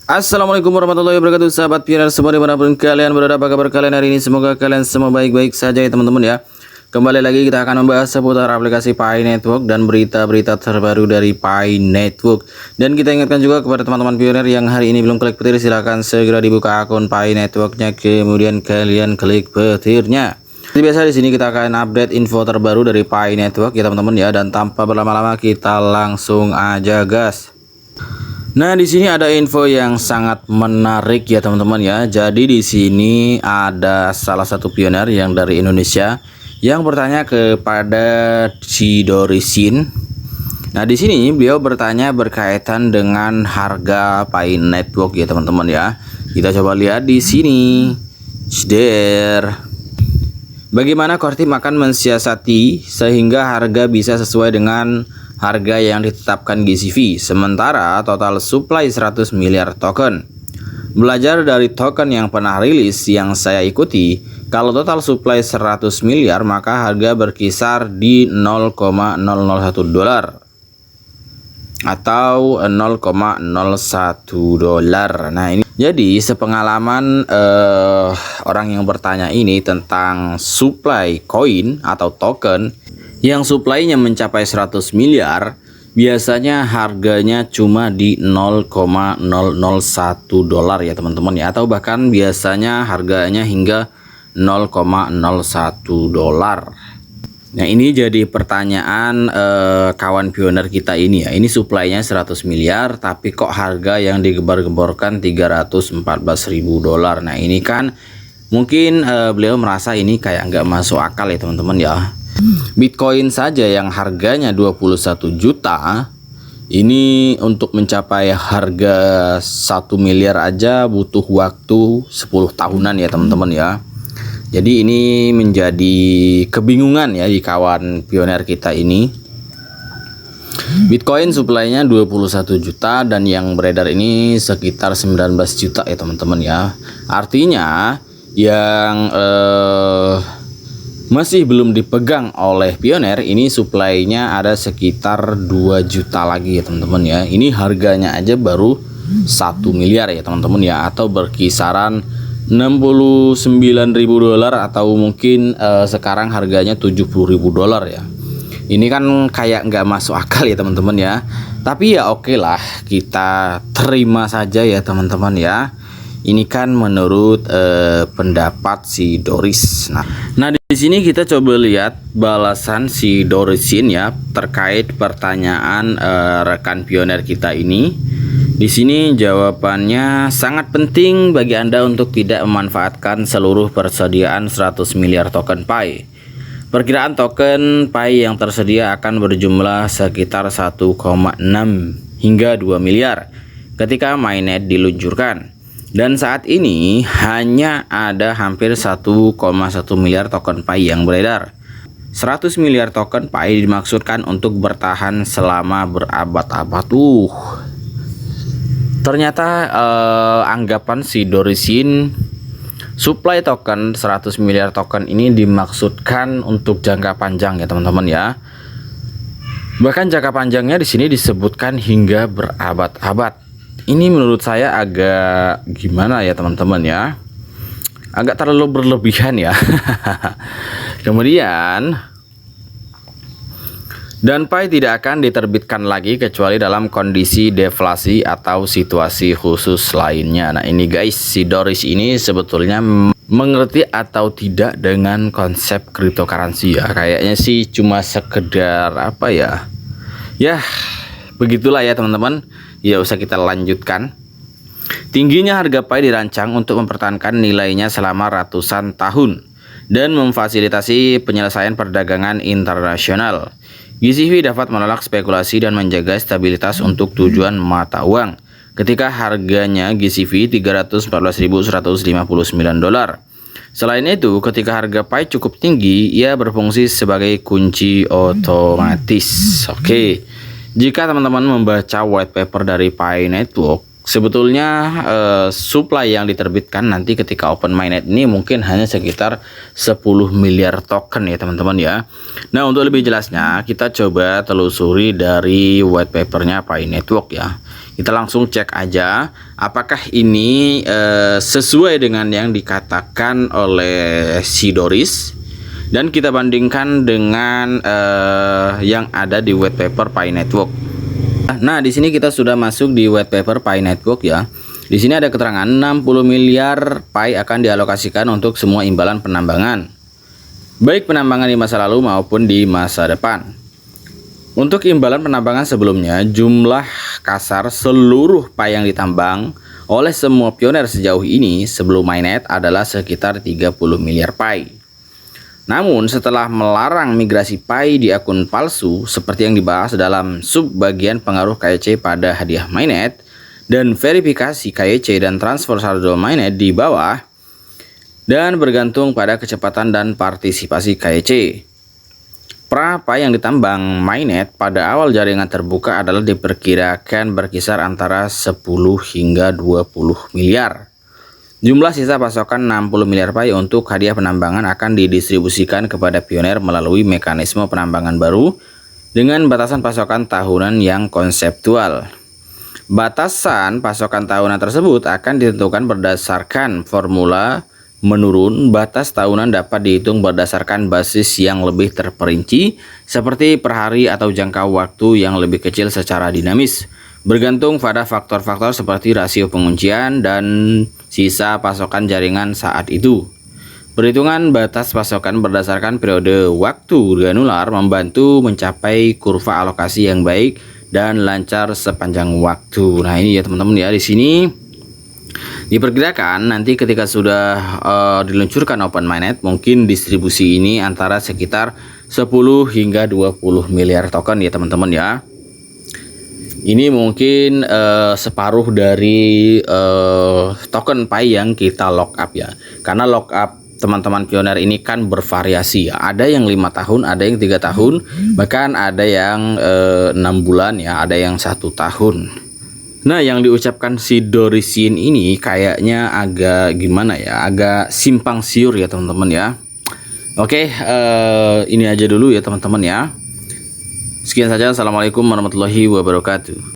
Assalamualaikum warahmatullahi wabarakatuh, sahabat Pioneer semua dimanapun kalian berada. Apa kabar kalian hari ini? Semoga kalian semua baik-baik saja ya teman-teman ya. Kembali lagi kita akan membahas seputar aplikasi Pi Network dan berita-berita terbaru dari Pi Network. Dan kita ingatkan juga kepada teman-teman Pioneer yang hari ini belum klik petir, silahkan segera dibuka akun Pi Networknya, kemudian kalian klik petirnya. Seperti biasa di sini kita akan update info terbaru dari Pi Network ya teman-teman ya. Dan tanpa berlama-lama kita langsung aja gas. Nah, di sini ada info yang sangat menarik ya teman-teman ya. Jadi di sini ada salah satu pioner yang dari Indonesia yang bertanya kepada si Dorisin. Nah, di sini beliau bertanya berkaitan dengan harga Pi Network ya teman-teman ya. Kita coba lihat di sini. Bagaimana core team akan mensiasati sehingga harga bisa sesuai dengan harga yang ditetapkan GCV, sementara total supply 100 miliar token. Belajar dari token yang pernah rilis yang saya ikuti, kalau total supply 100 miliar maka harga berkisar di 0,001 dolar atau 0,01 dolar. Nah, ini jadi sepengalaman orang yang bertanya ini tentang supply koin atau token yang supply-nya mencapai 100 miliar, biasanya harganya cuma di 0,001 dolar ya teman-teman ya, atau bahkan biasanya harganya hingga 0,01 dolar. Nah, ini jadi pertanyaan kawan pioner kita ini ya. Ini supply-nya 100 miliar tapi kok harga yang digembar-gemborkan 314.000 dolar. Nah, ini kan mungkin beliau merasa ini kayak nggak masuk akal ya teman-teman ya. Bitcoin saja yang harganya 21 juta ini untuk mencapai harga 1 miliar aja butuh waktu 10 tahunan ya teman-teman ya. Jadi ini menjadi kebingungan ya di kawan pioner kita ini. Bitcoin supply-nya 21 juta dan yang beredar ini sekitar 19 juta ya teman-teman ya. Artinya yang masih belum dipegang oleh pioner ini supply-nya ada sekitar 2 juta lagi ya teman-teman ya. Ini harganya aja baru 1 miliar ya teman-teman ya, atau berkisaran 69.000 dolar atau mungkin sekarang harganya 70.000 dolar ya. Ini kan kayak nggak masuk akal ya teman-teman ya. Tapi ya oke lah, kita terima saja ya teman-teman ya. Ini kan menurut pendapat si Doris. Nah di sini kita coba lihat balasan si Dorisin ya terkait pertanyaan rekan pioner kita ini. Di sini jawabannya sangat penting bagi Anda untuk tidak memanfaatkan seluruh persediaan 100 miliar token Pi. Perkiraan token Pi yang tersedia akan berjumlah sekitar 1,6 hingga 2 miliar ketika mainnet diluncurkan. Dan saat ini hanya ada hampir 1,1 miliar token Pi yang beredar. 100 miliar token Pi dimaksudkan untuk bertahan selama berabad-abad. Ternyata anggapan si Dorisin, supply token 100 miliar token ini dimaksudkan untuk jangka panjang ya teman-teman ya. Bahkan jangka panjangnya di sini disebutkan hingga berabad-abad. Ini menurut saya agak gimana ya teman-teman ya, agak terlalu berlebihan ya. Kemudian dan Pi tidak akan diterbitkan lagi kecuali dalam kondisi deflasi atau situasi khusus lainnya. Nah ini guys, si Doris ini sebetulnya mengerti atau tidak dengan konsep cryptocurrency ya. Kayaknya sih cuma sekedar apa ya, ya begitulah ya teman-teman. Ya usah kita lanjutkan. Tingginya harga Pi dirancang untuk mempertahankan nilainya selama ratusan tahun dan memfasilitasi penyelesaian perdagangan internasional. GCV dapat menolak spekulasi dan menjaga stabilitas untuk tujuan mata uang ketika harganya GCV 314.159 dolar. Selain itu, ketika harga Pi cukup tinggi, ia berfungsi sebagai kunci otomatis. Oke. Jika teman-teman membaca white paper dari Pi Network, sebetulnya supply yang diterbitkan nanti ketika open mainnet ini mungkin hanya sekitar 10 miliar token ya teman-teman ya. Nah untuk lebih jelasnya kita coba telusuri dari white papernya Pi Network ya. Kita langsung cek aja apakah ini sesuai dengan yang dikatakan oleh si Doris, dan kita bandingkan dengan yang ada di white paper Pi Network. Nah, di sini kita sudah masuk di white paper Pi Network ya. Di sini ada keterangan 60 miliar Pi akan dialokasikan untuk semua imbalan penambangan, baik penambangan di masa lalu maupun di masa depan. Untuk imbalan penambangan sebelumnya, jumlah kasar seluruh Pi yang ditambang oleh semua pioner sejauh ini sebelum mainnet adalah sekitar 30 miliar Pi. Namun setelah melarang migrasi Pi di akun palsu seperti yang dibahas dalam sub bagian pengaruh KYC pada hadiah mainnet dan verifikasi KYC dan transfer saldo mainnet di bawah, dan bergantung pada kecepatan dan partisipasi KYC. Pi yang ditambang mainnet pada awal jaringan terbuka adalah diperkirakan berkisar antara 10 hingga 20 miliar. Jumlah sisa pasokan 60 miliar Pi untuk hadiah penambangan akan didistribusikan kepada pioner melalui mekanisme penambangan baru dengan batasan pasokan tahunan yang konseptual. Batasan pasokan tahunan tersebut akan ditentukan berdasarkan formula menurun. Batas tahunan dapat dihitung berdasarkan basis yang lebih terperinci seperti per hari atau jangka waktu yang lebih kecil secara dinamis, bergantung pada faktor-faktor seperti rasio penguncian dan sisa pasokan jaringan saat itu. Perhitungan batas pasokan berdasarkan periode waktu granular membantu mencapai kurva alokasi yang baik dan lancar sepanjang waktu. Nah, ini ya teman-teman ya, di sini diperkirakan nanti ketika sudah diluncurkan Open Mainnet, mungkin distribusi ini antara sekitar 10 hingga 20 miliar token ya teman-teman ya. Ini mungkin separuh dari token Pi yang kita lock up ya. Karena lock up teman-teman pioner ini kan bervariasi ya. Ada yang 5 tahun, ada yang 3 tahun, bahkan ada yang 6 bulan ya, ada yang 1 tahun. Nah, yang diucapkan si Dorisin ini kayaknya agak gimana ya, agak simpang siur ya teman-teman ya. Oke, ini aja dulu ya teman-teman ya. Sekian saja, assalamualaikum warahmatullahi wabarakatuh.